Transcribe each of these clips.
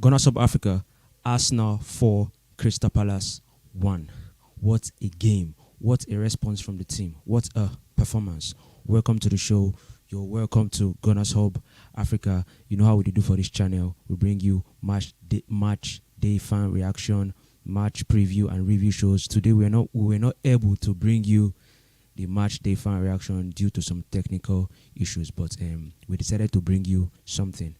Gunners of Africa, Arsenal 4, Crystal Palace 1. What a game. What a response from the team. What a performance. Welcome to the show. You're welcome to Gunners Hub Africa. You know how we do for this channel. We bring you match day fan reaction, match preview and review shows. Today we were not able to bring you the match day fan reaction due to some technical issues, but we decided to bring you something.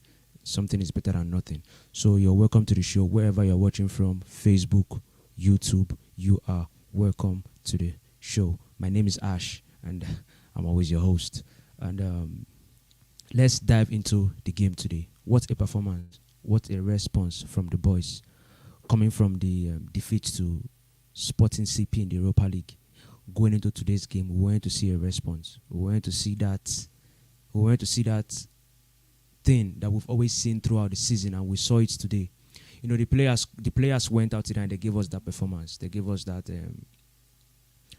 Something is better than nothing. So you're welcome to the show wherever you're watching from, Facebook, YouTube. You are welcome to the show. My name is Ash, and I'm always your host. And let's dive into the game today. What a performance! What a response from the boys, coming from the defeat to Sporting CP in the Europa League. Going into today's game, we wanted to see a response. We wanted to see that. We wanted to see that thing that we've always seen throughout the season, and we saw it today. You know, the players went out today and they gave us that performance. They gave us that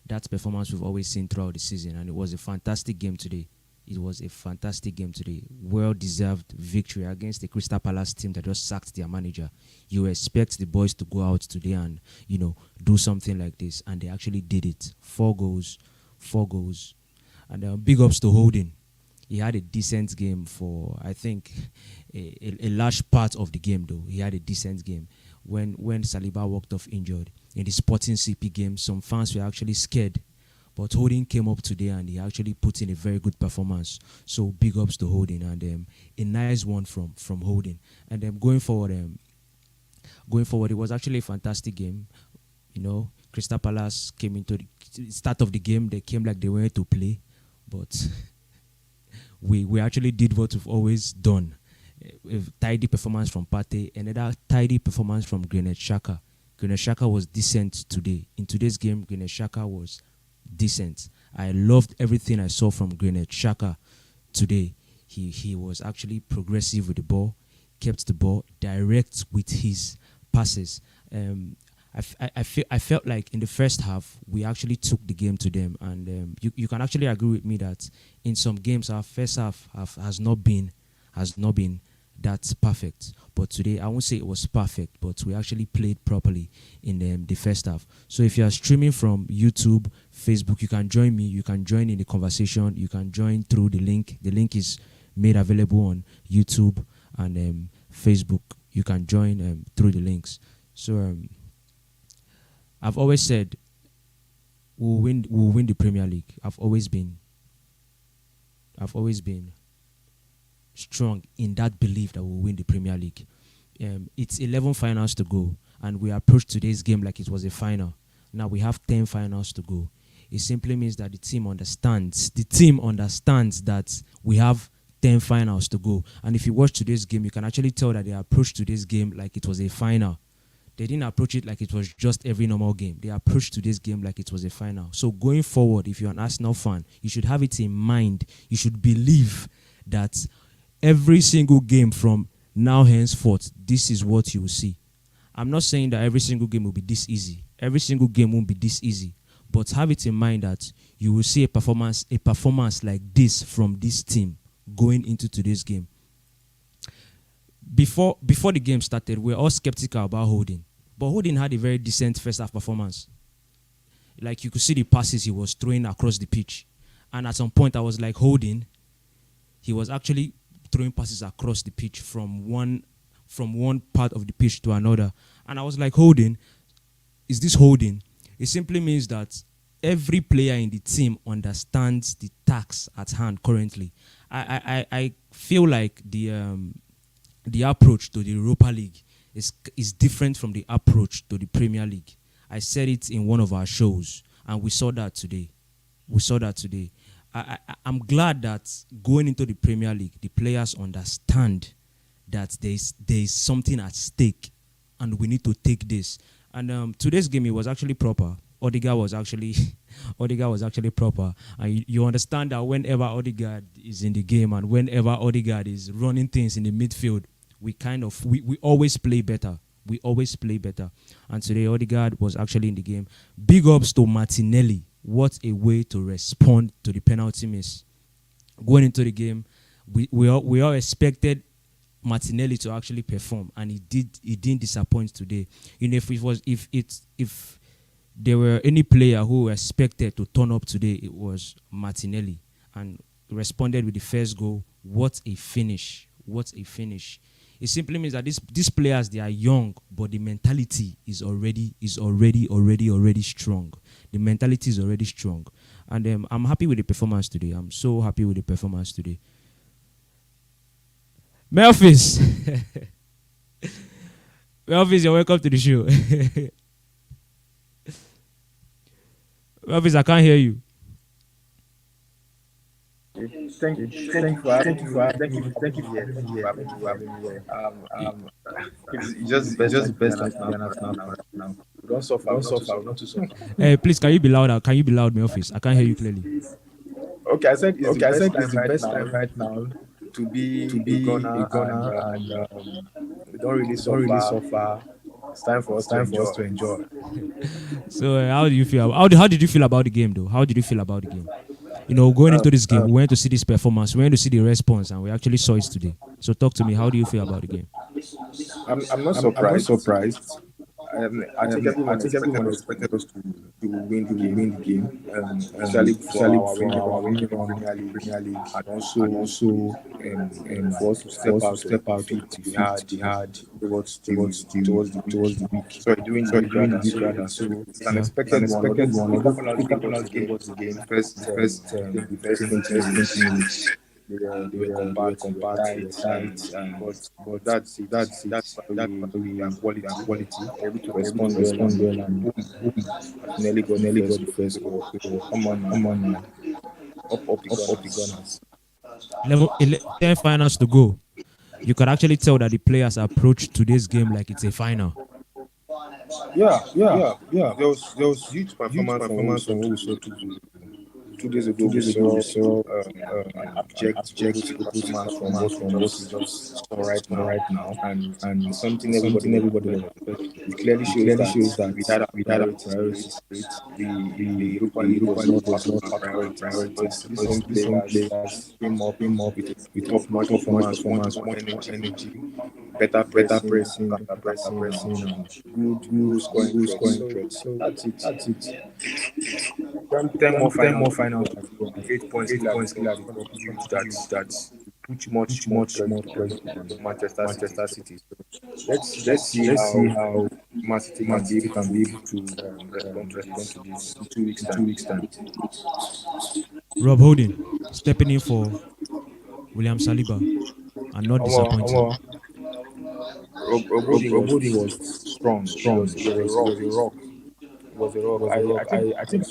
that performance we've always seen throughout the season, and it was a fantastic game today. It was a fantastic game today. Well-deserved victory against the Crystal Palace team that just sacked their manager. You expect the boys to go out today and, you know, do something like this, and they actually did it. 4 goals. And big ups to Holding. He had a decent game for, I think, a large part of the game, though. He had a decent game. When Saliba walked off injured in the Sporting CP game, some fans were actually scared. But Holding came up today and he actually put in a very good performance. So big ups to Holding, and a nice one from Holding. And going forward, it was actually a fantastic game. You know, Crystal Palace came into the start of the game. They came like they wanted to play, but we actually did what we've always done. A tidy performance from Partey, another tidy performance from Granit Xhaka. Granit Xhaka was decent today. In today's game, Granit Xhaka was decent. I loved everything I saw from Granit Xhaka today. He was actually progressive with the ball, kept the ball, direct with his passes. I felt like in the first half we actually took the game to them, and you can actually agree with me that in some games our first half has not been that perfect. But today I won't say it was perfect, but we actually played properly in the first half. So if you are streaming from YouTube, Facebook, you can join me. You can join in the conversation. You can join through the link. The link is made available on YouTube and Facebook. You can join through the links. So I've always said we'll win the Premier League. I've always been strong in that belief that we'll win the Premier League. It's 11 finals to go, and we approached today's game like it was a final. Now we have 10 finals to go. It simply means that the team understands that we have 10 finals to go. And if you watch today's game, you can actually tell that they approached today's game like it was a final. They didn't approach it like it was just every normal game. They approached today's game like it was a final. So going forward, if you're an Arsenal fan, you should have it in mind. You should believe that every single game from now henceforth, this is what you will see. I'm not saying that every single game will be this easy. Every single game won't be this easy. But have it in mind that you will see a performance like this from this team going into today's game. Before the game started, we were all skeptical about Holding. But Holding had a very decent first half performance. Like, you could see the passes he was throwing across the pitch. And at some point, I was like, Holding, he was actually throwing passes across the pitch from one part of the pitch to another. And I was like, Holding, is this Holding? It simply means that every player in the team understands the task at hand currently. I feel like the approach to the Europa League is different from the approach to the Premier League. I said it in one of our shows, and we saw that today. I'm glad that going into the Premier League, the players understand that there is something at stake, and we need to take this. And today's game, it was actually proper. Odegaard was actually proper. And you understand that whenever Odegaard is in the game and whenever Odegaard is running things in the midfield, we always play better. And today Odegaard was actually in the game. Big ups to Martinelli. What a way to respond to the penalty miss. Going into the game, we all expected Martinelli to actually perform, and he did. He didn't disappoint today. If there were any player who expected to turn up today, it was Martinelli, and responded with the first goal. What a finish! What a finish! It simply means that these players, they are young, but the mentality is already strong. The mentality is already strong, and I'm happy with the performance today. I'm so happy with the performance today. Melphis, Melphis, you're welcome to the show. Melphis, I can't hear you. Thank you for having me. Thank you for having me here. It's just the best time to be an Arsenal fan now. We don't suffer, we not too suffer. Please, can you be louder? Can you be loud, Melphis? I can't hear you clearly. Okay, I said it's the best time time right now to be a a gunner, gunner, and and we don't really suffer. It's time for us to enjoy. So, how do you feel? How did you feel about the game, though? How did you feel about the game? Going into this game, we went to see this performance, we went to see the response, and we actually saw it today. So, talk to me. How do you feel about the game? I'm not surprised. I think everyone expected us to win the game, especially for our winning run in the Premier League, and also for us to step out of the defeat we had towards the week. Sorry, during the week rather. So it's an expected one. Although Liverpool gave us the game the first 20 minutes. They were compact, they were tight, but that's it. That's why we are quality. Able to respond well, and nearly got the first goal. So come on, man. Up the Gunners. 10 finals to go. You could actually tell that the players approached today's game like it's a final. Yeah. There was huge performance from what we saw 2 days ago. We saw an abject performance from what we just saw right now, and something everybody was expecting. It clearly shows that we had our priorities straight. The Europa League was not our priorities, but these same players came up with top-notch performance, much more energy, better pressing, and good goal scoring threat. So that's it. 10 more finals to go. 8 points still at the top. Huge that put much more pressure on Manchester City. So let's see how Man City can be able to respond to this in 2 weeks time. Rob Holding stepping in for William Saliba and not disappointing. Robodi was strong. It was a rock. I think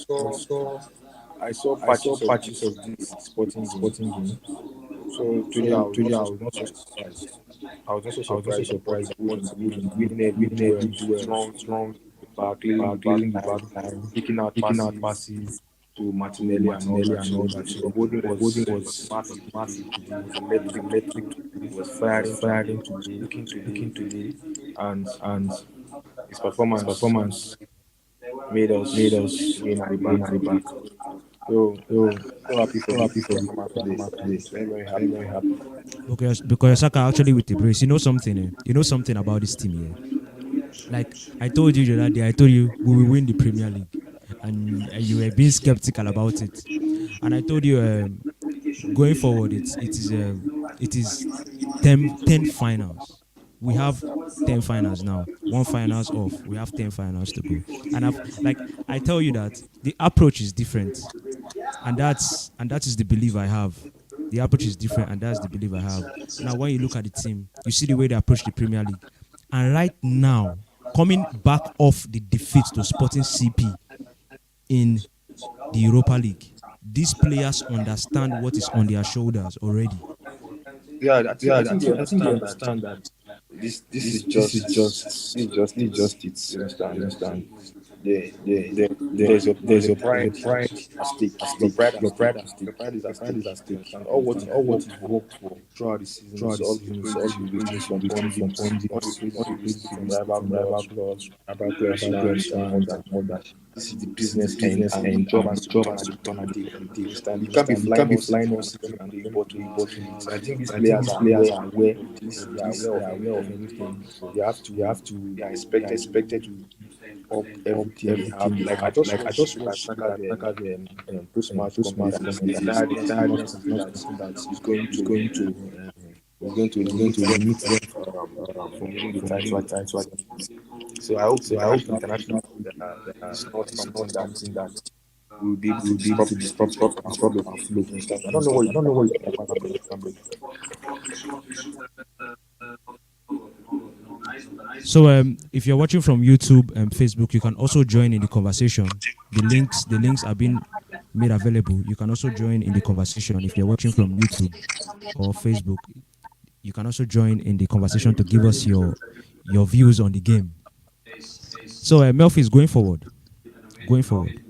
I saw patches of this sporting game. So today I was not so surprised. I was not so surprised that Wood winning every duel, strong clearing the back line, picking out passes to Martinelli and all that. So Wood was massive today. Was electric today. Was firing today, looking today, and his performance made us win at the back. So happy for this performance today. Very happy. Because Saka actually with the brace, you know something. You know something about this team here. Like I told you the other day, I told you we will win the Premier League, and you were being skeptical about it. And I told you going forward, it is 10 finals. We have 10 finals now. 1 finals off. We have 10 finals to go. And I tell you that the approach is different, and that is the belief I have. The approach is different, and that's the belief I have. Now, when you look at the team, you see the way they approach the Premier League, and right now, coming back off the defeat to Sporting CP in the Europa League, these players understand what is on their shoulders already. Yeah, I think they understand that this is just it. You understand? There's a pride at stake. Your pride is at stake. You understand? All what you've worked for throughout the season is all be wasted from pundits, all be wasted from rival clubs, rival clans, and all that. This is the business end, and the job has to return at the end of the day. You understand? You can't be flying all season and playing bottle it. And I think these players are aware of this. They are aware of everything. So they are expected to up everything they have. Like I just watched Saka's post-match comment, and he said the tiredness is not something that is going to limit them from winning the title. So I hope international is not something that will be able to disrupt our flow. You understand? I don't know what you think about that. So if you're watching from YouTube and Facebook, you can also join in the conversation. The links are being made available. You can also join in the conversation if you're watching from YouTube or Facebook. You can also join in the conversation to give us your views on the game. So Melfi is going forward. Going forward,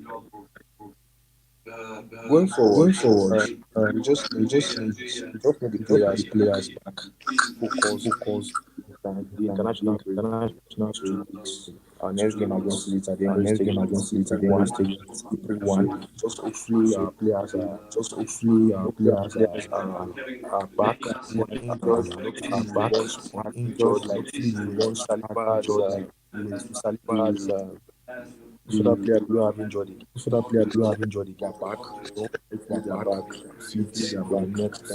we just need the players back, focus. The international 2 weeks. Our next game against Leeds at the end of the stage, April 1. Hopefully our players are back. One injured, are back. One injured, like Saliba has this other player do have injured again. Back, hopefully they are back fit for the next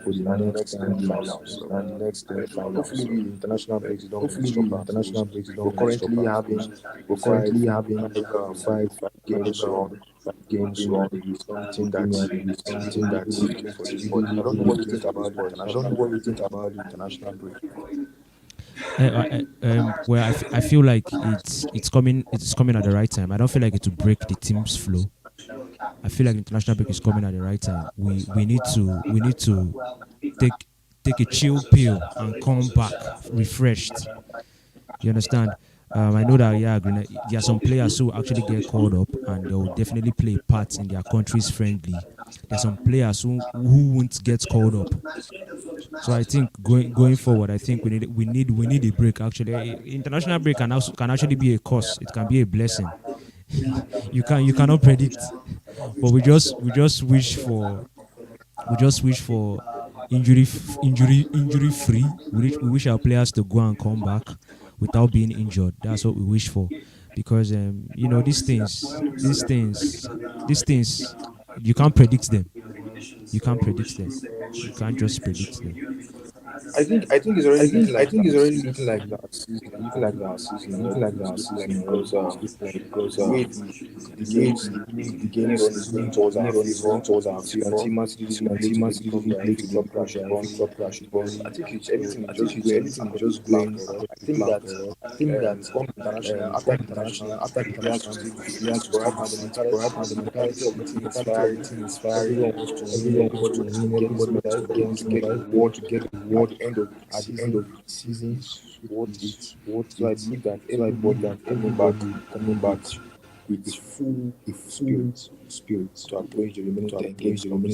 for the next finals and the next hopefully the international breaks don't we're currently having five games on something that's really looking for this. But I don't know what you think about the international break. well, I feel like it's coming at the right time. I don't feel like it will break the team's flow. I feel like the international break is coming at the right time. We need to take a chill pill and come back refreshed. You understand? I know that there are some players who actually get called up and they'll definitely play parts in their country's friendly. There are some players who won't get called up. So I think going forward, I think we need a break. Actually, international break can actually be a curse. It can be a blessing. You cannot predict, but we just wish for injury free. We wish our players to go and come back without being injured. That's what we wish for, because these things you can't predict them. You can't predict them. You can't just predict them. I think it's already looking like that season because the games is going towards our favor. You can see Man City play to the pressure, every club clash. But I think everything is just going according to plan for us. I think that come international after the players will still be scored, and the mentality of the team is firing. Everyone wants to win. Everybody wants to get this medal. Everybody wants to get the award. At the end of the season, worth it. So I believe that everybody coming back with spirit to approach the remaining 10 games of the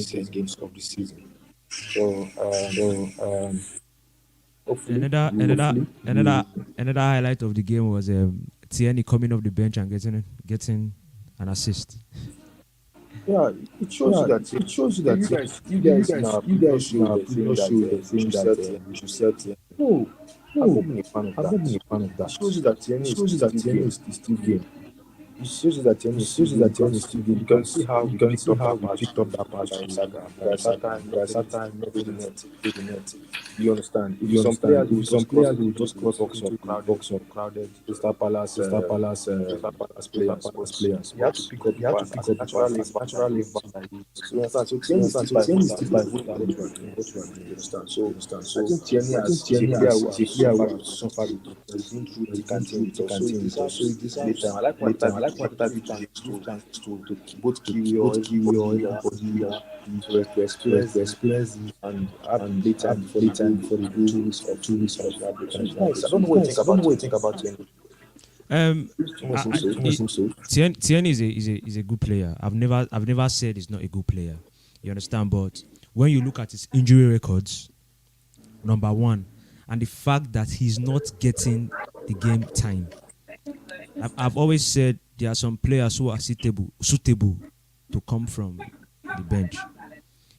season. So hopefully, another highlight of the game was Tierney coming off the bench and getting an assist. Yeah, it shows you that you guys in our previous show were saying that we should sell Tierney. No, I've not been a fan of that. It shows you that Tierney is still game. It shows you that Tierney is still game. You can see how we picked up that pass from Saka. Saka never the net. You understand? If some players will just cross into the box of crowded Crystal Palace players. You have to pick up the pass as a natural left back. So you understand? So Tierney is still by what you are doing. You understand? So I think Tierney is a player who has suffered with us. He's been through thick and thin with us. So it deserves playtime. I like one time to both Kiwi or everybody to express and have playtime before they go 2 weeks off. So it's nice. I don't know what you think about Tierney. I, it, Tien is a good player. I've never said he's not a good player. You understand? But when you look at his injury records, number one, and the fact that he's not getting the game time. I've always said there are some players who are suitable to come from the bench.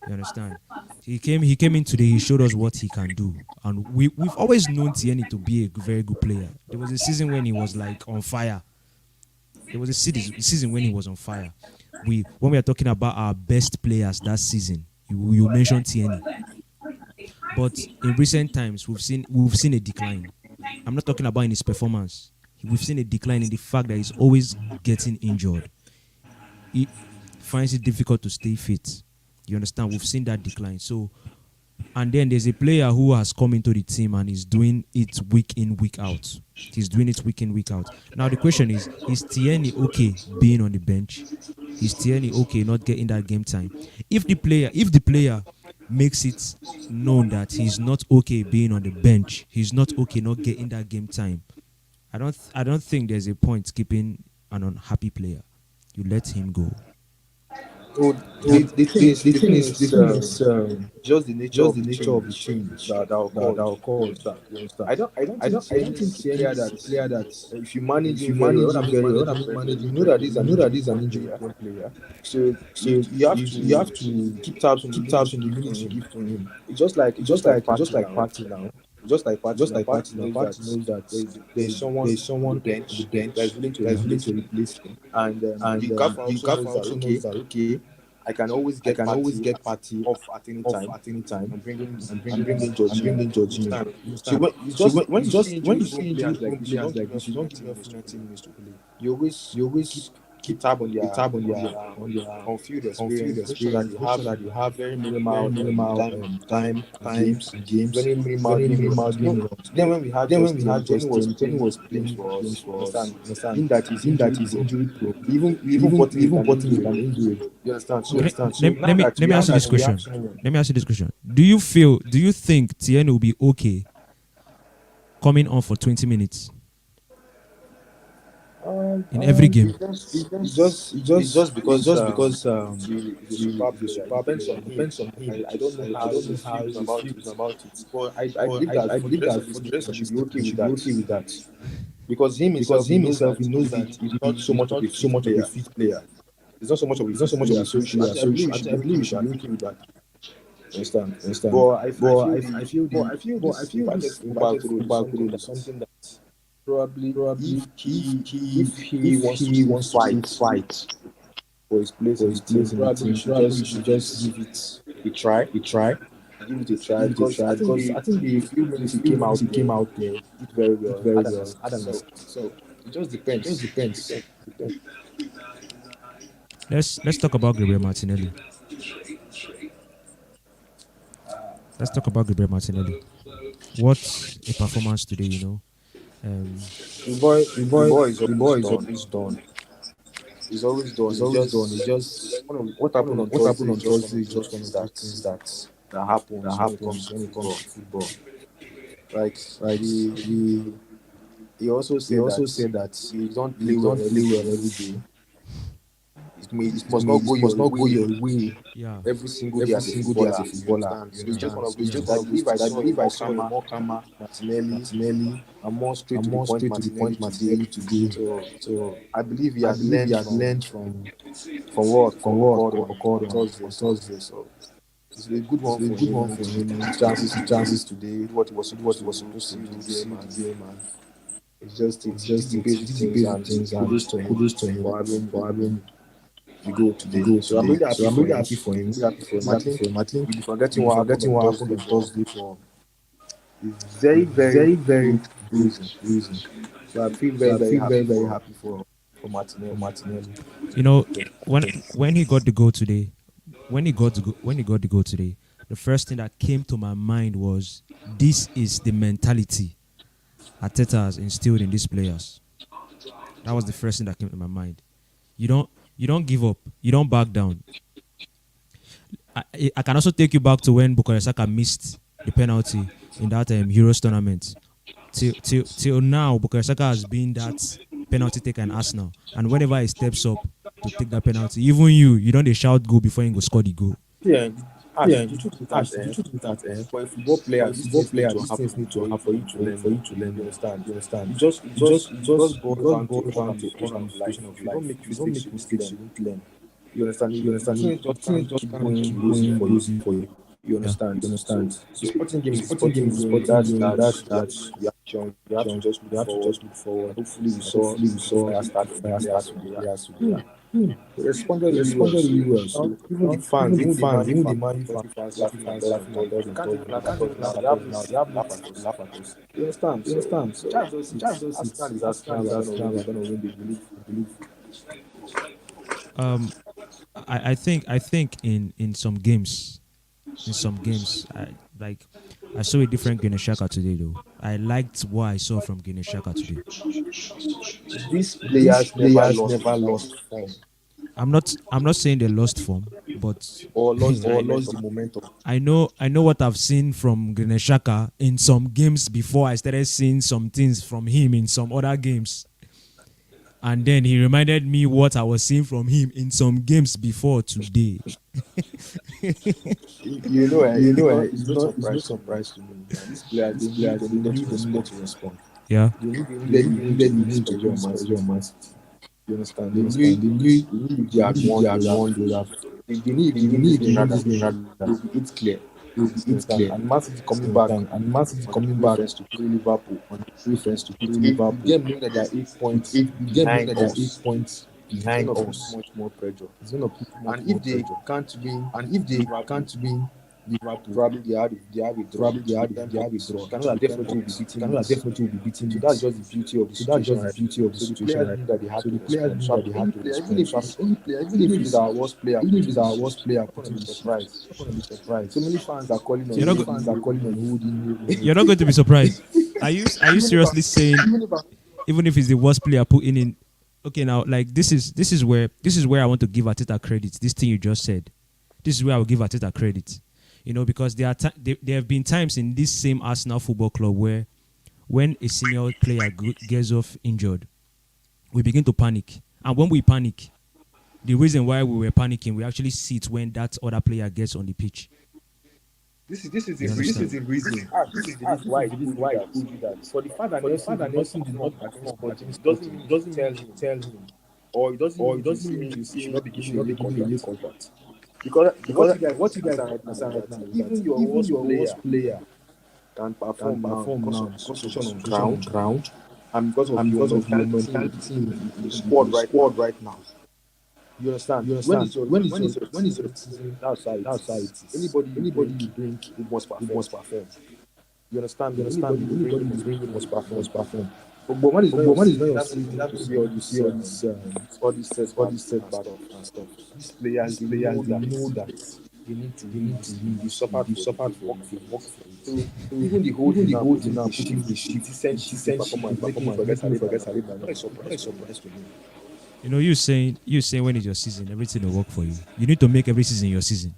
You understand? He came in today. He showed us what he can do, and we've always known Tierney to be a very good player. There was a season when he was like on fire. There was a season when he was on fire. When we are talking about our best players that season, you mentioned Tierney, but in recent times we've seen a decline. I'm not talking about in his performance. We've seen a decline in the fact that he's always getting injured. He finds it difficult to stay fit. You understand? We've seen that decline. So, and then there's a player who has come into the team and is doing it week in, week out. He's doing it week in, week out. Now the question is Tierney okay being on the bench? Is Tierney okay not getting that game time? If the player makes it known that he's not okay being on the bench, he's not okay not getting that game time, I don't think there's a point keeping an unhappy player. You let him go. Oh, the thing is, just the nature of the change that will cause that. You understand? I don't think Tierney is a player that if you manage him very well, what I mean managing, you know that this is an injury player. So you have to keep tabs on the minutes you give to him. It's just like party now. Party knows that there's someone on the bench that's willing to replace him, and the gaffer also knows that okay, I can always get party off at any time. I'm bringing Jorginho. So when you see injury prone players like this, you don't give them 20 minutes to play. You always keep tab on their on field experience. Make sure that you have very minimal time games, very minimal game runs. Then when we had Justin was playing for us, understand? In that he's injury prone. Even Bottom can injury. You understand? So Let me ask you this question. Let me ask you this question. Do you think Tierney will be okay coming on for 20 minutes in every game? It's just because the super depends on him. I don't know how he feels about it, but I believe that for the rest of the season, he should be okay with that. Because him himself, he knows that he's not so much of a fit player. It's not so much of a fit player. So I believe he should be okay with that. Understand? But I feel this Mbakuru is something that probably if he wants to fight for his place in the team, probably should just give it a try. Give it a try because I think the few minutes he came out there did very well. So it just depends. Let's talk about Gabriel Martinelli. What a performance today, you know. The boy is always done. He's always done. It's just what happened on Thursday is just one of the things that happens when it comes to football. Like he also said that he don't play well every day. It must not go your way. Yeah. Every single day as a footballer. So it's just one of those things. I believe I saw more calmer Martinelli, and more straight to the point Martinelli today. So I believe he had learned from what occurred on Thursday. So it's a good one for him. Chances today. What he was supposed to see the game, man. It's just the basic things and kudos to him for having the goal today. So I'm really happy for him. I think we'll be forgetting what happened on Thursday for a very good reason. So I feel very happy for Martinelli. You know, when he got the goal today, the first thing that came to my mind was, this is the mentality Arteta has instilled in these players. That was the first thing that came to my mind. You don't give up. You don't back down. I can also take you back to when Bukayo Saka missed the penalty in that Euros tournament. Till now, Bukayo Saka has been that penalty taker in Arsenal, and whenever he steps up to take that penalty, even you don't shout goal before he go score the goal. Yeah, Yeah, the truth is Ash, that the truth is that for a football player, these things need to these things happen need to for you happen to learn. for you to learn. You understand? You understand? It just boils Because down to boils all down to all ramification of life. ramification of If you don't life. make If you don't mistakes, make you won't mistakes, learn. you won't learn. You understand? You The understand? things The just things can't just keep can't going keep losing going for you. losing for you. You Yeah. understand? You understand? The sporting game The is a sporting game sporting is a game. sporting game. That's That's reaction. You have to just you look have to forward. just look forward. Hopefully, we And saw hopefully we the saw fire the start from the fire players start from the today. players today. They responded They really well. responded really well. Now, So even the now, fans, even the fans, even the Man Man U U fans, Chelsea fans Chelsea laughing at fans us laughing and at all. us They and can't told even they laugh at can't us even now. laugh They at have us no now. seats They have to no laugh at seats to us. laugh at us. You understand? You understand? So that's just it. That's Arsenal is just it. Arsenal are Arsenal going are to gonna win win the the league. league. Um, I think in some games, I saw a different Granit Xhaka today though. I liked what I saw from Granit Xhaka today. These These players never players lost never form lost form I'm not saying they lost form, but or lost the or lost the momentum. momentum. I know what I've seen from Granit Xhaka in some games before I started seeing some things from him in some other games. And then he reminded me what I was seeing from him in some games before today. You know, You know, it's no it's no surprise to me. surprise to me. These players, These players they they needed knew to they needed respond. to respond. Yeah. They They needed needed him this to pressure on this Man pressure City. on Man City. You understand? You understand? They knew if they They had knew if they won, had won, they would have. they knew if They they win knew this if they game, win rather, this game, rather, they'll be it clear. it would be You it understand? clear. And Man City coming You back understand? And Man City on the coming back preference to on play Liverpool. the preference to play With Liverpool. them knowing that they are 8 points With them knowing behind that they are us, 8 points it's going behind to put us, much more pressure. it's going to put much And more if they pressure. can't win And if they Liverpool, can't win Liverpool, probably they have a draw probably to 10 they have a points. draw. Canada To 10 definitely will be points. beating Canada Leeds. definitely will be beating So that's Leeds. just the beauty of the So that's situation just the right now. beauty of the So the situation players right knew now. that they had So to the players respond. knew So that they had to even respond. if So it's any player, even if it's our worst player even if putting it's the our shift, worst player I'm not gonna putting be the shift, surprised. I'm gonna be surprised. So many fans are calling You're on not Many go- fans are calling on Holding. you're not going to be surprised. Are you even if seriously saying even if I, even if it's the worst player putting in? Okay, now like this is where I want to give Arteta credit. This thing you just said, this is where I will give Arteta credit. Because there have been times in this same Arsenal Football Club where when a senior player gets off injured, we begin to panic, and when we panic, the reason why we were panicking, we actually see it when that other player gets on the pitch. this is the You understand? reason. This is the reason why I told you that. For the fact that Nelson did not perform against Sporting doesn't mean you should tell him, or it doesn't mean you should say he should not be given a new contract. Because what you guys What you guys understand right now is understand right that now is even that your even worst your player worst player can can perform now perform because now of the because of the situation on situation on ground ground and because of and the because of the mentality mentality in the squad in the right now. squad right now. You understand? You understand? When it's your When is your season, season? that's how it That's how is. it is. Anybody you Anybody bring, you bring, you must you perform. must perform. You understand You me? understand Anybody me? you bring, Anybody you bring, you must perform. must perform. But when it's not But your when it's not season, your that means season, you that need to means see you all need to these see all these all these setbacks and setbacks stuff. and stuff. These These players, they players, know they that know that they need to they win need to this league. win They this suffered league. They for it. They suffered for worked it. for They it. worked for it. So So even the whole even thing the now whole thing putting now, the putting shift, the shift, decent the shift in decent shift, performance, in making him performance, forget making me Saliba forget now. Saliba. Not a Not a surprise to me. surprise to me. You saying when it's your season, everything will work for you. You need to make every season your season.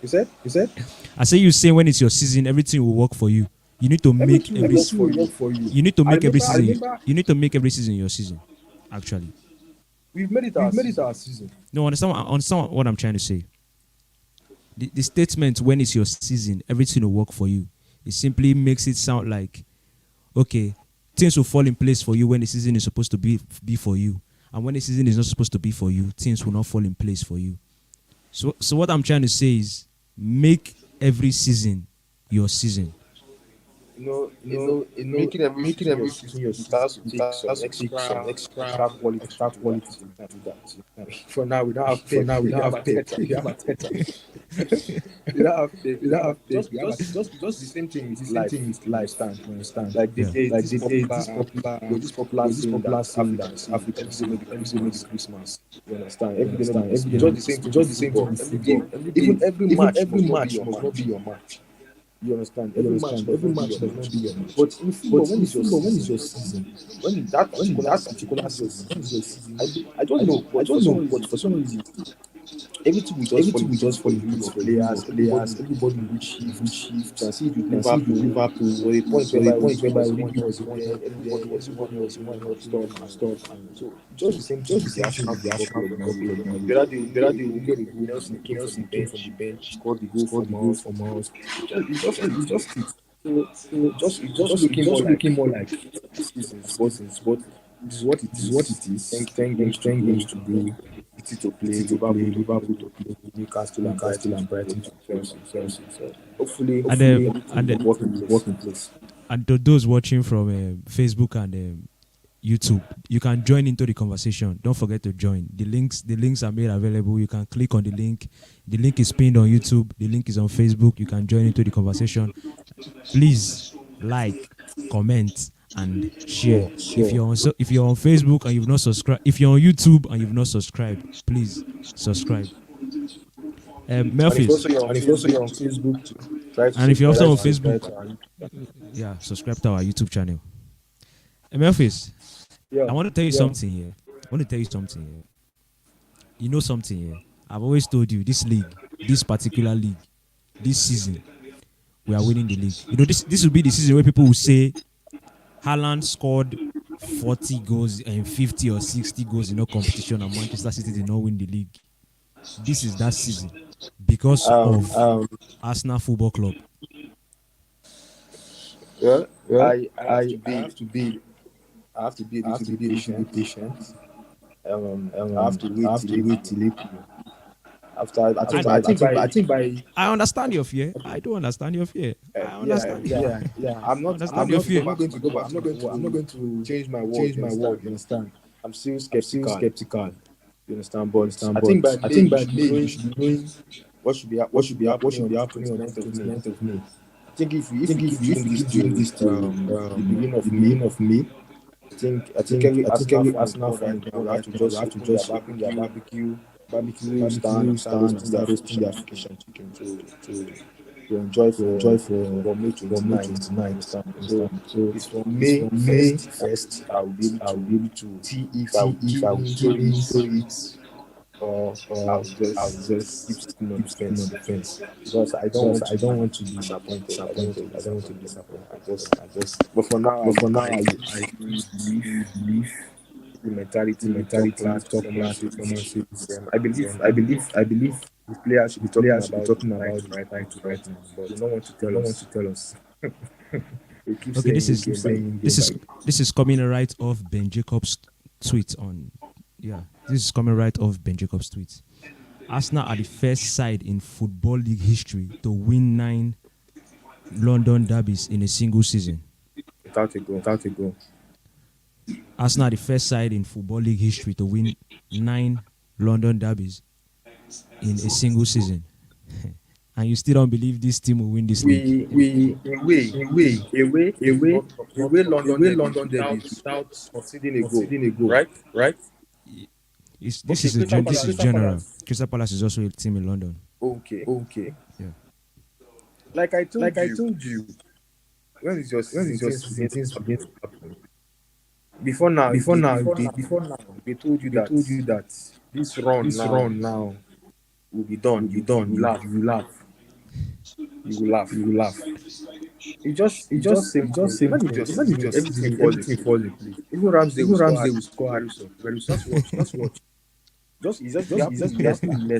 You said? You said I say you say when it's your season, everything will work for you. You need to make Everything will every. work for you. You need to I make every remember season. You need to make every season your season. Actually, we've made it our we've made it season. our season. no, understand what I'm trying to say. The statement when it's your season, everything will work for you. It simply makes it sound like, okay, things will fall in place for you when the season is supposed to be for you, and when the season is not supposed to be for you, things will not fall in place for you. So what I'm trying to say is, make every season your season. Making every making season every your season season, your it season, has to it take has some to take some extra quality extra to do quality that. to do that. For now, we don't have For Pep. now, we We don't have have Pep. Arteta. We have Arteta. We don't have Pep. We We don't have have Pep. just We have just Arteta. just the same thing The with same life. thing with You life. understand? You understand? Like Yeah. there's this popular saying popular that saying Africa that say Africa every day say no be every day may be Christmas. Christmas. You understand? You Every day no be understand? Every Christmas. day Just no the be same thing just with the same thing football. with Every day, football. Every day, every even match every must not be match your must not be match. your match. You understand? You Every match understand? does Every not be match your does match. not be your match. But in football, But when in it's your football, when is season, your season? when in that When in particular that season, particular season, when is your season? I don't know, I but don't know, but for some reason, everything will just fall into place for you, your players, everybody will shift. And see it with Liverpool, was a point there was whereby a point Origi whereby was one Origi was helping one them, helping them, everybody everybody was was one one helping helping them them and and stuff. And stuff. so So just the same thing just the with the same thing Arsenal with the Football Arsenal Club Football level. Club level. The other day, we get a goal. Nelson Came came from from the the bench, bench, scored the goal scored from the goal us. from us. So It's just just looking more like looking more like seasons, but seasons, but this is what it this is what it is. is. 10 games to 10 games go. to go. City to play, City to play, Liverpool to Liverpool play, to play, Newcastle and Newcastle Brighton to and play, Brighton to and play, Chelsea. and So Chelsea. So hopefully And uh, everything and will uh, work in place. and to those watching from Facebook and YouTube, you can join into the conversation. Don't forget to join. The links are made available. You can click on the link. The link is pinned on YouTube. The link is on Facebook. You can join into the conversation. Please like, comment, and share. If you're on Facebook and you've not subscribed, if you're on YouTube and you've not subscribed, please subscribe. And if Melphis, also you're on Facebook, try to and if you're also subscribe on to our Facebook, YouTube channel. yeah, subscribe to our YouTube channel. Melphis, Yeah, I want to tell you something here. You know something here. I've always told you this league, this particular league, this season, we are winning the league. You know, this will be the season where people will say Haaland scored 40 goals and 50 or 60 goals in no competition and Manchester City did not win the league. This is that season because of Arsenal Football Club. yeah. well, I have to be I have to be a I have little to be bit a little bit patient. patient. I have to I wait have till to wait April. till April. After I think I by I understand your fear. I do understand your fear. I understand it. I'm I not understand your fear. going to go back. I'm not going to change my word. Change You my word. understand? You understand? I'm still I'm still skeptical. skeptical. You understand? You But understand? I think by But I May think you by should be May you knowing should be knowing what should be happening what on should be the happening on the 29th of May. 29th of May. I think I if we think keep if doing we this keep doing till this till the beginning the of May, beginning of May, I think every Arsenal every fan on Arsenal board fan right on now board will have right to now will just have to open their just open their barbecue stand barbecue and start stand and roasting their start fish roasting and their fish and chicken to enjoy to enjoy for May for May 29th. 29th. Understand? So Understand? So it's from it's May from May 1st I will be able I will to be able to see see if if I will key story it into it or or I'll keep just sitting on keep the sitting on fence the fence because I don't because want to I don't be want to be disappointed. I don't want to be disappointed. I don't want to be disappointed. disappointed. I just. But for now, But for now, I I believe believe the the mentality, mentality, top someone class says. performance is. I I believe believe the players should the be talking players should be about talking it about it right now, but right now, they but don't want to they tell don't want us. to tell us. They keep Okay, saying this it is Keep game by saying this game is by this is coming right off Ben Jacobs' tweet on. Yeah, this is coming right off Ben Jacobs' tweet. Arsenal are the first side in Football League history to win 9 London derbies in a single season. without a goal. without a goal. Arsenal are the first side in Football League history to win 9 London derbies in a single season. And you still don't believe this team will win this league? We away is not Away London derbies without conceding a goal, conceding a goal, right? right? This is this is general. Crystal Palace is also a team in London. Okay. Yeah. Like I Like I you, told you, when is your when season is your things season begin things to begin happen? to happen? Before now, Before now, they told you they that told you that this run this now run now will be done. will be done. You laugh. You will laugh. You will laugh. You will laugh. It's just same It's thing. just same Imagine if thing. your Imagine season your everything season, falls in everything place. falls in place. Even Ramsey Even will score Ramsey hat will score very hat soon. very soon. Just watch. You have to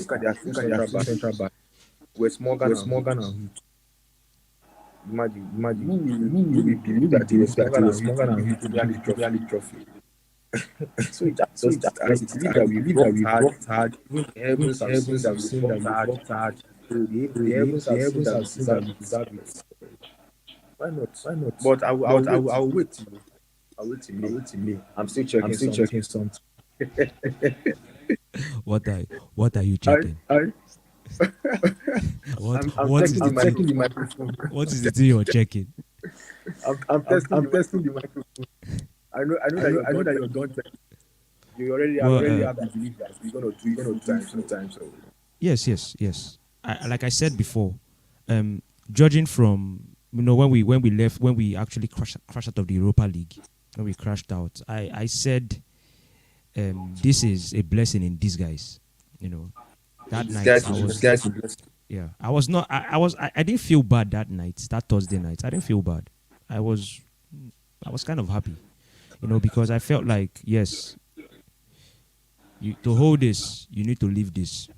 look at their two Look at their central two back. central back. West Morgan West and Hood. Morgan and Hood. Imagine who will Who believe will that the believe West that Morgan it and was Hood Morgan will and lift the Hood Premier will League lift the Premier trophy. League trophy? So So just that I believe that I believe that we've worked worked hard. hard. Even the Even heavens the have seen heavens that have we've seen that worked we've hard. worked hard. So So the heavens the have seen heavens that we have seen that deserve we it. deserve it. Why not? Why not? But I But will wait. I will wait. I'll wait till I May. will wait in May. I'm still I'm checking still something. checking something. What are you checking? What what is I'm the checking the thing? microphone. What is the thing you're checking? I'm I'm testing testing the microphone. I know that you're I know that done. you're done. You already Well, have the belief that we're gonna do it full time. So yes. Like I said before, judging from when we actually crashed out of the Europa League, when we crashed out, I said this is a blessing in disguise. that This night guy's I this was, guy's in blessing. yeah, I was not, I didn't feel bad that night, that Thursday night. I didn't feel bad. I was kind of happy, because I felt like, yes, to hold this, you need to leave this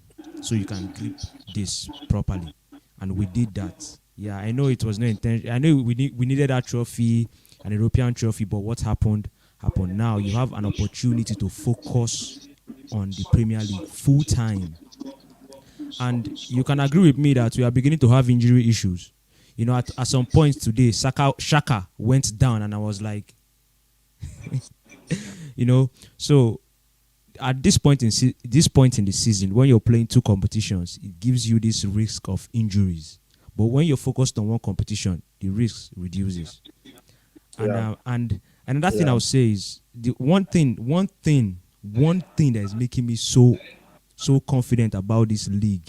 so you can grip this properly. And we did that. Yeah, I know it was no intention. I know we needed that trophy, an European trophy, but what happened happened. Now you have an opportunity to focus on the Premier League full time. And you can agree with me that we are beginning to have injury issues. At some point today, Shaka went down, and I was like, so at this point in the season, when you're playing two competitions, it gives you this risk of injuries. But when you're focused on one competition, the risk reduces. Yeah. And another thing I would say is the one thing that is making me so confident about this league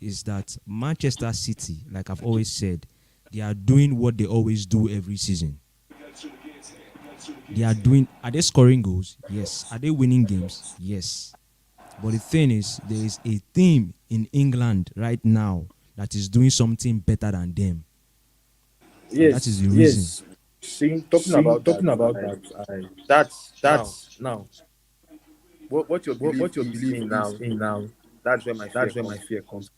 is that Manchester City, like I've always said, they are doing what they always do every season. Are they scoring goals? Yes. Are they winning games? Yes. But the thing is, there is a team in England right now that is doing something better than them. Yes, that is the reason. Yes. Talking about that, that's now. What your belief is in now. That's where my fear comes.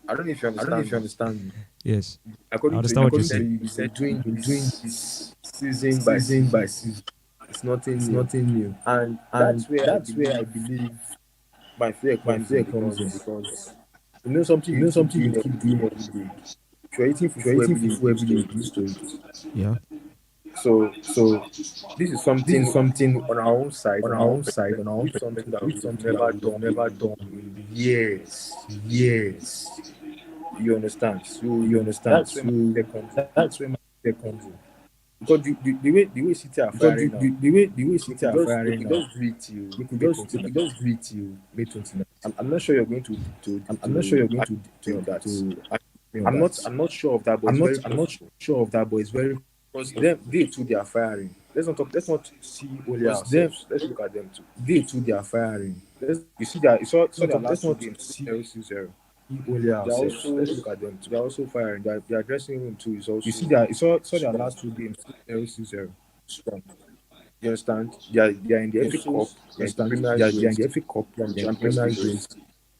I don't know if you understand me. Yes. According I to understand what you you, say. you said doing this season by season. It's nothing new. And that's where I believe my fear comes in because something you keep doing every day. If you're eating fufu every day, you get used to it. Yeah. So this is something on our own side, on our own Mm-hmm. perspective, something that we've never done in years. You understand? So that's where my fear comes in. Because the way City are firing now, the way they City could are just they firing could now, just do it till they could May just 29. do it till May 29th. I'm not sure you're going I'm not sure you're going agree to on that. agree on that. I'm not sure of that, but it's very I'm not possible. sure of that, but it's very Because they too they are firing. Let's not see only because them ourselves. Let's look at them too. they too they are firing. You see that you saw their Let's last two not games see 0-0. only They are ourselves. also Let's look at them too. they are also firing. Their dressing room too is also You see that you saw their strong. last two games 0-0. Strong. You understand? They are in the FA Cup, they are in the Premier They are in race, the FA Cup, they are in the they are in Champions Premier League League, race.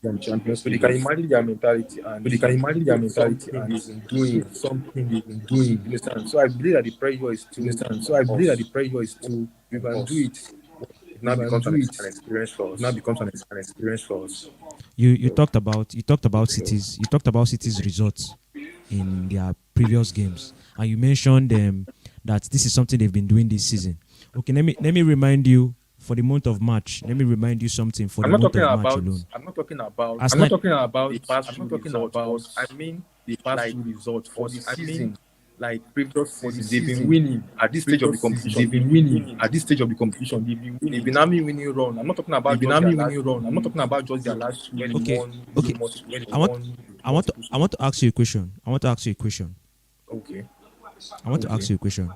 they are in Champions So you League. can imagine their mentality and But you can imagine their mentality something and they've been doing. something they've been doing. You understand? So I believe that the pressure is You too understand? So on I believe that the us. pressure is too We on can do us. it. It We now can becomes do it. an experience for It now us. becomes an experience for us. You So, talked about City's results in their previous games, and you mentioned that this is something they've been doing this season. Okay, let me remind you for the month of March. Let me remind you something for I'm the not month talking of March about. alone. I'm not talking about Arsenal, the past two results, but I mean the past like two results, for but the I mean season, like previous for the season, they've been season, winning at this stage of the previous season, competition. they've been winning at this stage of the competition. They've been having winning run. I'm not talking They've about been just their having last winning run. I'm not talking about just their their last two when when okay, won okay. multiple I want to ask you a question. I want to ask you a question.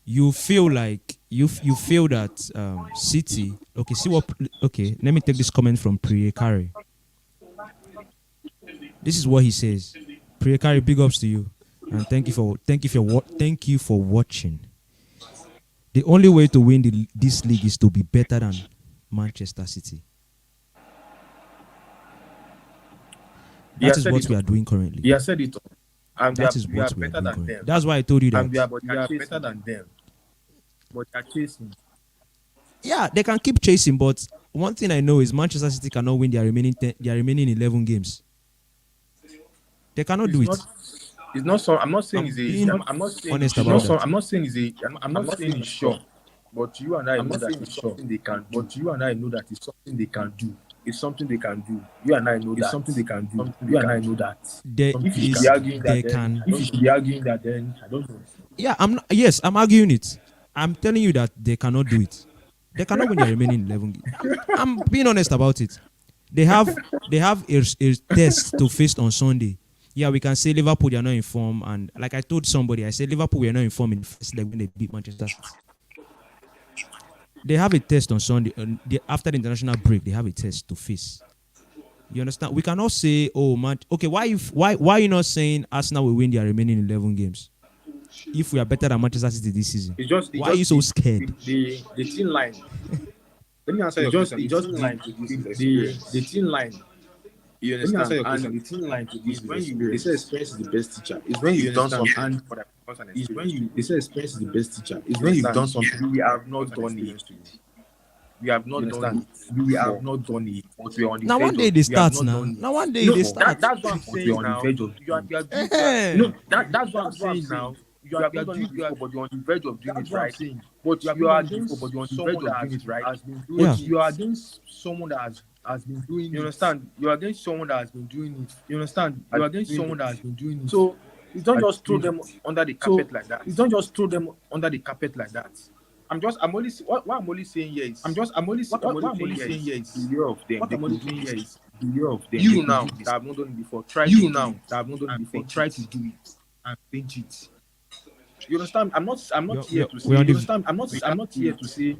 You feel like you feel that City. Okay, see what? Okay, let me take this comment from Priye. This is what he says. Priye, big ups to you, and thank you for watching. The only way to win this league is to be better than Manchester City. That is what we are doing currently. He has said it. And that is what we are doing currently. That's why I told you that. We are better than them. But they are chasing. Yeah, they can keep chasing, but one thing I know is Manchester City cannot win their remaining 11 games. They cannot do it. It's not so. I'm not saying I'm not saying honest about that. I'm not saying I'm not saying it's sure. But you and I know that it's something they can do. But you and I know that it's something they can do. It's something they can do. You and I know that. It's something they can do. You and I know that. If you should be arguing that, then I don't know. Yeah, I'm arguing it. I'm telling you that they cannot do it. They cannot win their remaining 11 games. I'm being honest about it. They have a test to face on Sunday. Yeah, we can say Liverpool, they are not in form. And like I told somebody, I said Liverpool were not in form in the first leg when they beat Manchester City. They have a test on Sunday. After the international break, they have a test to face. You understand? We cannot say, oh man, okay, why are you not saying Arsenal will win their remaining 11 games? If we are better than Manchester City this season, why are you so scared? The thin line. Let me answer your question. The thin line. The thin line. You understand? Let me answer your question. The thin line to this is when you they say experience is the best teacher. It's when you've done something and it's when you they say experience is the best teacher. It's when you've done something we have not done it. We have not done it. We have not done it. But we are on the now verge one day of, they we start have not now. done it. Now one day they start. That's what I'm saying. We're on the verge of doing it. No, that's what I'm saying now. You have not done it before, but you're on the verge of doing it right. But you are against, but you're on the verge of doing it right. Yeah. You are against someone that has been doing it. You understand? You are against someone that has been doing it. You understand? You are against someone that has been doing it. So you don't just throw them under the carpet like that. You don't just throw them under the carpet like that. What I'm only saying here is beware of them. What I'm only saying here is beware of them. You now that have not done it before, try to do it and change it. You understand? I'm not here to say. You understand? I'm not here to say.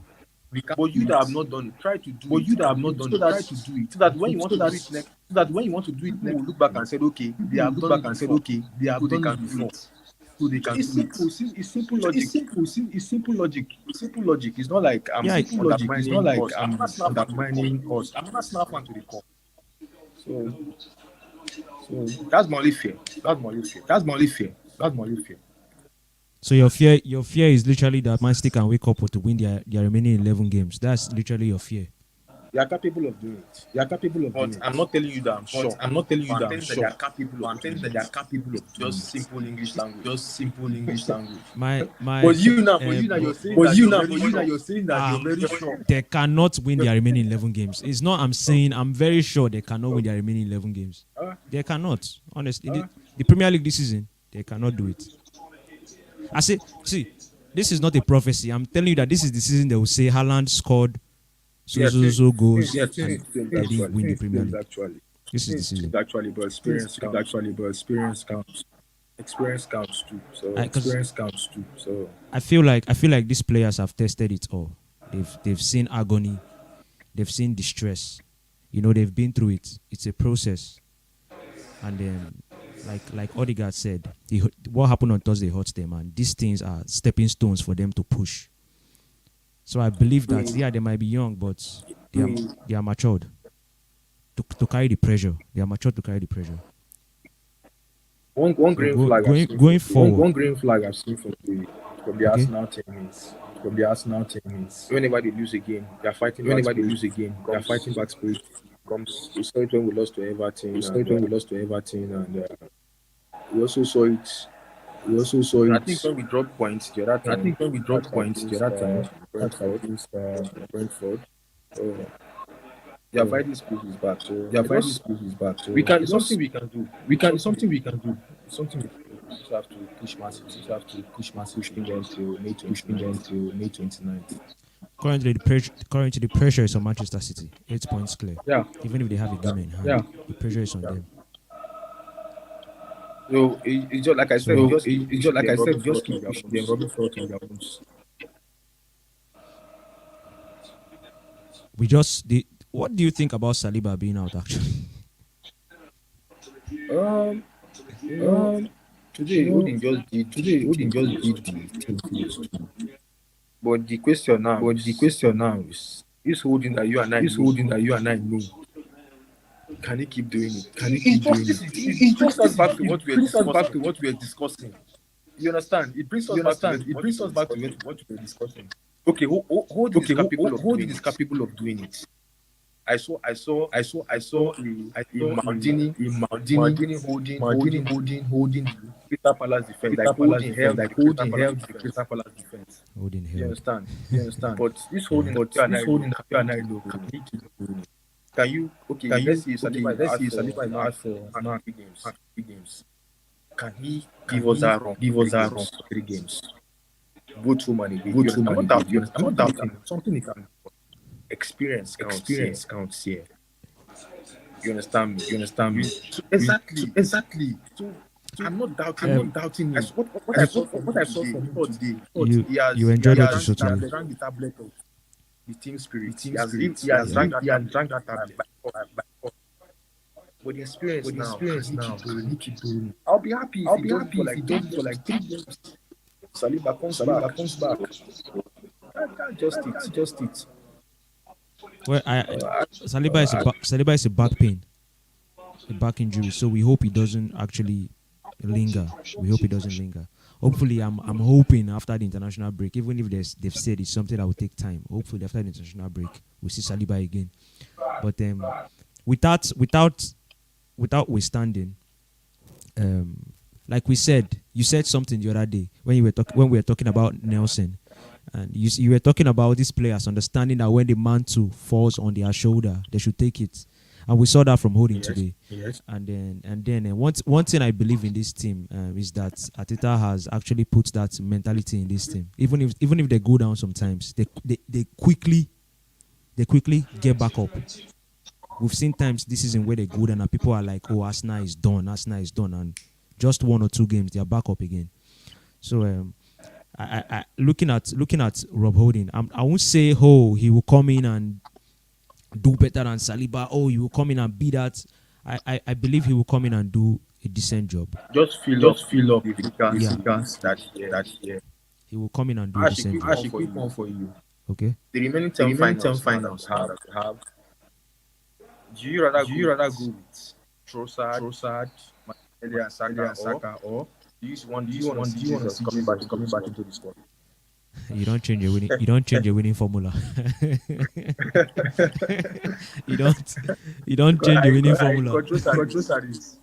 But you that have not done it, try to do it. But you that have not done it, try to do it. So that when you want to do it next, people will look back and say, okay, they have done it before. So they can do it. It's simple logic. It's simple logic. It's not like I'm undermining us. I'm not snap one to the core. So that's my only fear. So your fear is literally that Man City can wake up to win their remaining 11 games. That's literally your fear. They are capable of doing it. But I'm not telling you that I'm sure. I'm telling that they are capable of just simple English language. But you now, you're saying that you're very sure. They cannot win their remaining 11 games. It's not I'm saying I'm very sure they cannot win their remaining 11 games. They cannot. Honestly. The Premier League this season, they cannot do it. I say, see, this is not a prophecy. I'm telling you that this is the season they will say Haaland scored so goals and they didn't win the Premier League. Actually. This is the season. Actually, but experience counts. Experience counts too. So I feel like these players have tested it all. They've seen agony, they've seen distress. You know, they've been through it. It's a process. And then like Odegaard said, what happened on Thursday hurts them, and these things are stepping stones for them to push. So I believe that they might be young, but they are matured to carry the pressure. They are matured to carry the pressure. One green flag I've seen from the Arsenal team is whenever they lose a game, they are fighting. They are fighting back spirit. We saw it when we lost to Everton. And we also saw it. I think when we dropped points the other time. Brentford. Their fighting spirit is back. So it's something we can do. We just have to push massive. Pushing them to May 29th. Currently, the pressure is on Manchester City. 8 points clear. Yeah. Even if they have a game in hand, the pressure is on them. So it's just like I said. Just keep them rubbing salt in their wounds. What do you think about Saliba being out actually? Today Odin just did the team. But the question now is holding that you and I know. Can he keep doing it? It brings us back to what we are discussing. You understand? It brings us back to what we are discussing. Okay, Holding is capable of doing it. I saw Maldini holding Crystal Palace defense, holding the Crystal Palace defense. You understand? But this holding, you and I know, can he keep doing it? Can you? Okay, let's see Saliba is out for 3 games. Can he give us that run for 3 games? Both home and away. I'm not doubting. Something he can do. Experience counts here. You understand me? So exactly. So I'm not doubting him. What I saw from today. You enjoyed what you saw today. He has drank the tablet of the team spirit. He has drank that tablet by force. But the experience now, can he keep going? I'll be happy if I'll he be does it happy for if he like does 3 it for games. like 3 games. Saliba comes Saliba back. comes back. That's just it. Well, Saliba is a back pain, a back injury. So we hope he doesn't actually linger. We hope he doesn't linger. Hopefully, I'm hoping after the international break, even if they've said it's something that will take time. Hopefully, after the international break, we'll see Saliba again. But without withstanding, like we said, you said something the other day when we were talking about Nelson, and you were talking about these players understanding that when the mantle falls on their shoulder, they should take it, and we saw that from Holding today. Yes. And then one thing I believe in this team is that Arteta has actually put that mentality in this team. Even if they go down sometimes, they quickly get back up. We've seen times this season where they go down and people are like, "Oh, Arsenal is done," and just 1 or 2 games they are back up again. So I looking at Rob Holding, I won't say, "Oh, he will come in and do better than Saliba." Oh, he will come in and be that. I believe he will come in and do a decent job. Just fill up the figures that year. He will come in and do a decent job. Actually, quick one for you. Okay. The remaining 10 finals now that we have. Do you rather go with Trossard, Martinelli and Saka, or do you want to see Jesus coming back into the squad? You don't change your winning formula. you don't change your winning formula. Trossard is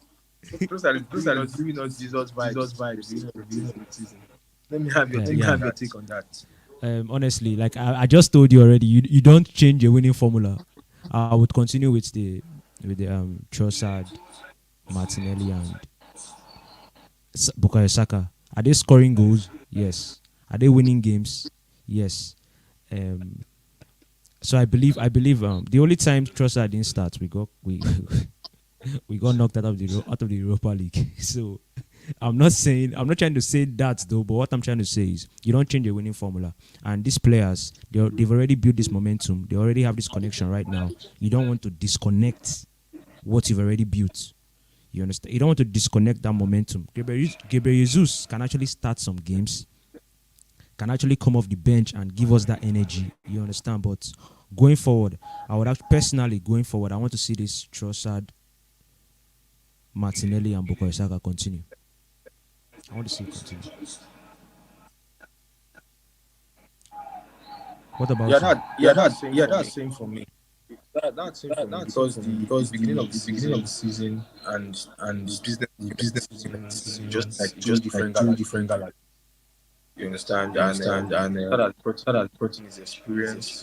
giving us Jesus vibes during the season. Let me have your take on that. Honestly, like I just told you already, you don't change your winning formula. I would continue with the Trossard, Martinelli, and Bukayo Saka. Are they scoring goals? Yes. Are they winning games? Yes. So I believe the only time Trossard didn't start, we got knocked out of the Europa League. So I'm not trying to say that though, but what I'm trying to say is you don't change your winning formula. And these players, they've already built this momentum. They already have this connection right now. You don't want to disconnect what you've already built. You understand? You don't want to disconnect that momentum. Gabriel Jesus can actually start some games, can actually come off the bench and give us that energy. You understand? But going forward, I want to see this Trossard, Martinelli, and Bukayo Saka continue. I want to see it continue. What about you? That's same for me. That's same for me because the beginning of the season and the business season just like two different galaxies. You understand? And that has brought in his experience,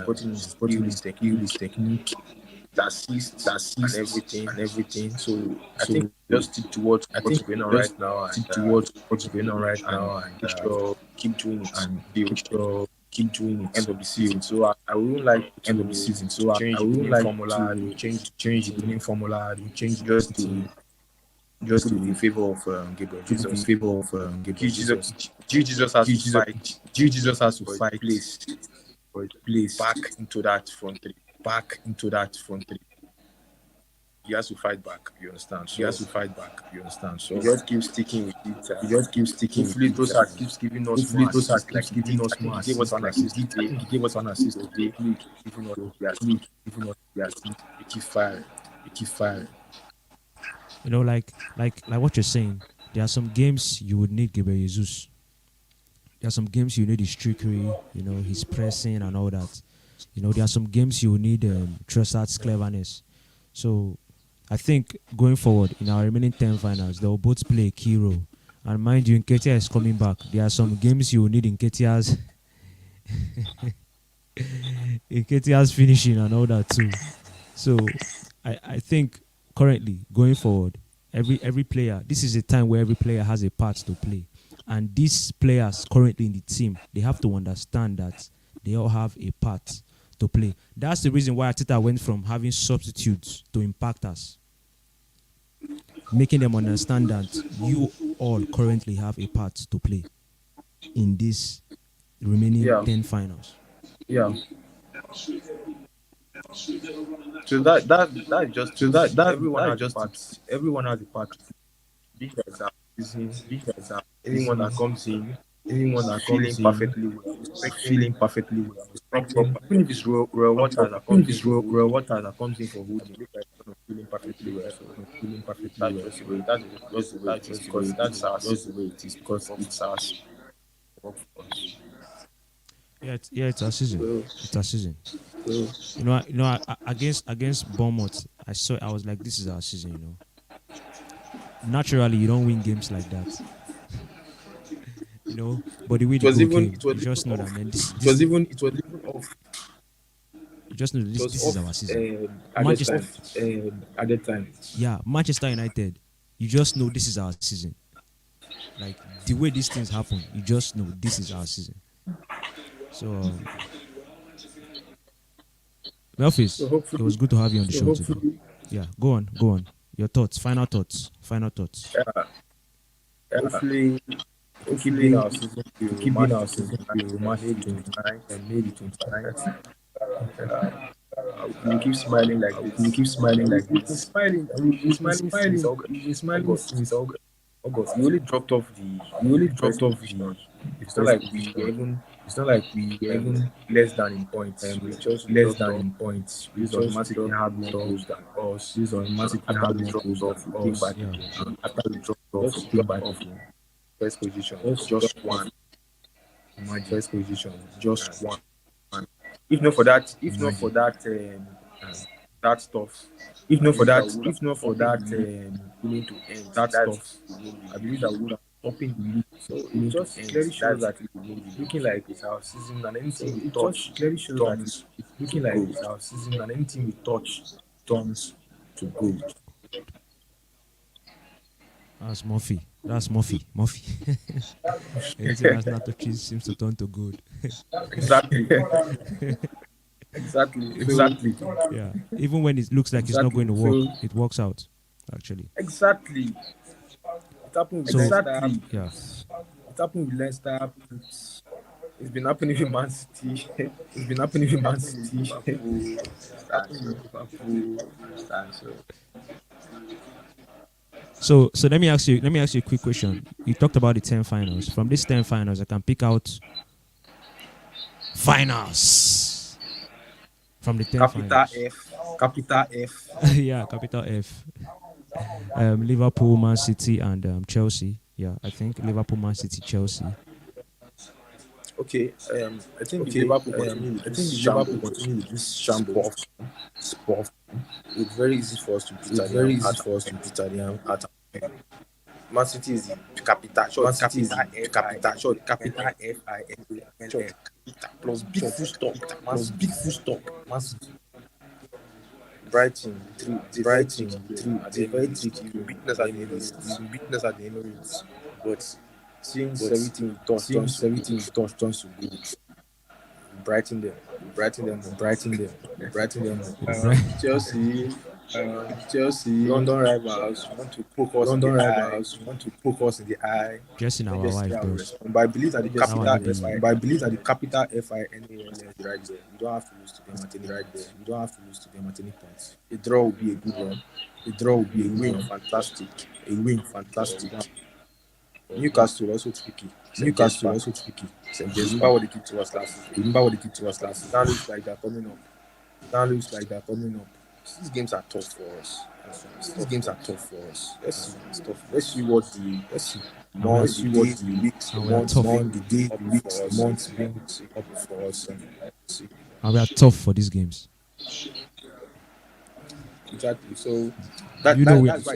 brought in his technique, the assists and everything. So I think just stick to what's going on right now and keep doing it and keep doing it end of the season. So I wouldn't like end of the season. So I wouldn't like formula to change the winning formula to change just in favor of Gabriel Jesus. In favor of Gabriel Jesus has to fight. Jesus has to fight for his place back into that front three. He has to fight back. You understand? So he just keeps sticking with it. Hopefully, Trossard keeps giving us more assists. He gave us an assist today. Giving us the assist. He keep firing. You know, like what you're saying. There are some games you would need Gabriel Jesus. There are some games you need his trickery, his pressing and all that. There are some games you need Trossard's cleverness. So I think going forward in our remaining 10 finals, they will both play a key role. And mind you, Nketiah is coming back. There are some games you will need Nketiah's finishing and all that too. So I think currently going forward, every player, this is a time where every player has a part to play. And these players currently in the team, they have to understand that they all have a part to play. That's the reason why Arteta went from having substitutes to impactors, making them understand that you all currently have a part to play in this remaining 10 finals. Yeah. So that is just So it. Everyone that has a just part. it. Everyone has a part to play. Big guys are season. Big guys are Anyone that season. comes in Anyone that feeling comes in perfectly well, feeling perfectly well, proper. respecting, Even if it's real waters that even comes if in it's for real holding, water that comes in for and holding, big guys are feeling perfectly well. So feeling perfectly that's well. just the So way. That's just the way it is that's because that's our just season. the way it is because it's our work for us. It's our season. So, It's our season. so Against Bournemouth, I was like, this is our season. Naturally, you don't win games like that. But the way the goal came, you just know that, man. it was even off. You just know It was this is our off season. at that Manchester, time. At that time. yeah, Manchester United. You just know this is our season. Like the way these things happen, you just know this is our season. So, So Melfis, it was hopefully, good to have you on the so show today. hopefully, Yeah, go on. Your thoughts, final thoughts. hopefully, to keep being Hopefully, our season to till keep being March our the season 29th, till March May the the 29th. 29th and May the 29th. We keep smiling like We this. keep smiling like We've been this. smiling. We've been Since smiling. We've been smiling August. since August. We only dropped off the We only first dropped off position. the It's not first like we position. were even It's not like we were even less than in points. We just less dropped than off. in points. We This was just Man City had more dropped off. goals than us. This was Man City After had we more dropped goals than off, we came us. back Yeah. again. After we dropped off, we Just came dropped back off. again. First position, Just just dropped one. off. Imagine. First position, just one. If not for that, Imagine. that stuff, If I not for believe that that, we would have if not for opened that, the league willing to end. that That's stuff, the win I the believe league. that we would have opened the league So it willing to just end. clearly shows That's that it's looking so like it's our season, and so anything we it touch just clearly shows that turns it's to looking like gold. it's our season and anything we touch turns to gold. That's Murphy. Anything that's not touches seems to turn to good. Exactly, exactly. Exactly. Yeah. Even when it looks like it's not going to work, it works out, actually. Exactly. It happened with So, Leicester. yeah. It happened with Leicester. It's been happening with Man City. It's been happening with Man City. It's happening with Liverpool. So let me ask you a quick question. You talked about the 10 finals. From these 10 finals, I can pick out finals from the 10 Capital finals. F. Capital F. Yeah, capital F. Liverpool, Man City, and Chelsea. Yeah, I think Liverpool, Man City, Chelsea. Okay. I think if Liverpool continue with this shambles, sport, it's very easy for us to beat it's very easy for us to beat them at Man City is the capital. Short Man City is capital the capital. Short capital FINL. Plus big full stop. plus big full stop. Man City, Brighton. Brighton, The very tricky. You beat us at the Emirates. You beat us at the Emirates. But since everything we touch turns to everything we touch turns to gold. Brighton them. Chelsea, London rivals want to poke us in the eye. Want to poke us in the eye. Dressing our Just wife our does. response. But I believe that the That one no capital be- But I believe that the capital FINAL is right there. You don't have to lose to them at any right there. You don't have to lose to them at any point. a draw will be a good one. A draw will be a Win, win. fantastic. A win, fantastic. Newcastle also tricky. Newcastle also tricky. Remember what they did to us last season. Remember what they did to us last season. That looks like they're coming up. That looks like they're coming up. These games are tough for us. These games are tough for us. Let's see. It's tough. Let's see what the we are- months, the days, the weeks, the and we are months, tough. the day, the weeks, for the us. months brings up for us. And see. And we are tough for these games. Exactly. So that's why I told That's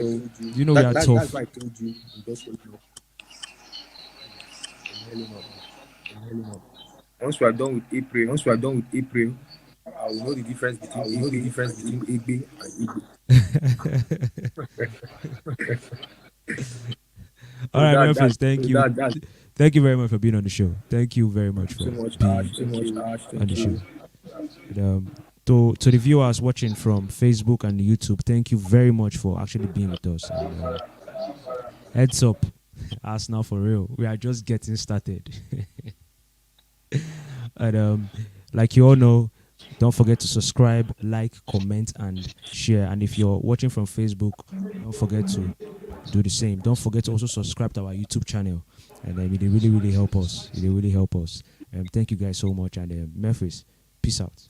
why I told you. Just hold on. Inhaling up. once we are done with April, I will know the difference between Igbe and Igbe. All right, Memphis, thank thank you. Thank you very much for being on the show. Thank you very much for so much being Ash, on the show. And, to the viewers watching from Facebook and YouTube, thank you very much for actually being with us. And, heads up, Arsenal for real. We are just getting started. And like you all know, Don't forget to subscribe, like, comment, and share. And if you're watching from Facebook, don't forget to do the same. Don't forget to also subscribe to our YouTube channel, and it really help us. It really help us. Thank you guys so much, and Memphis, peace out.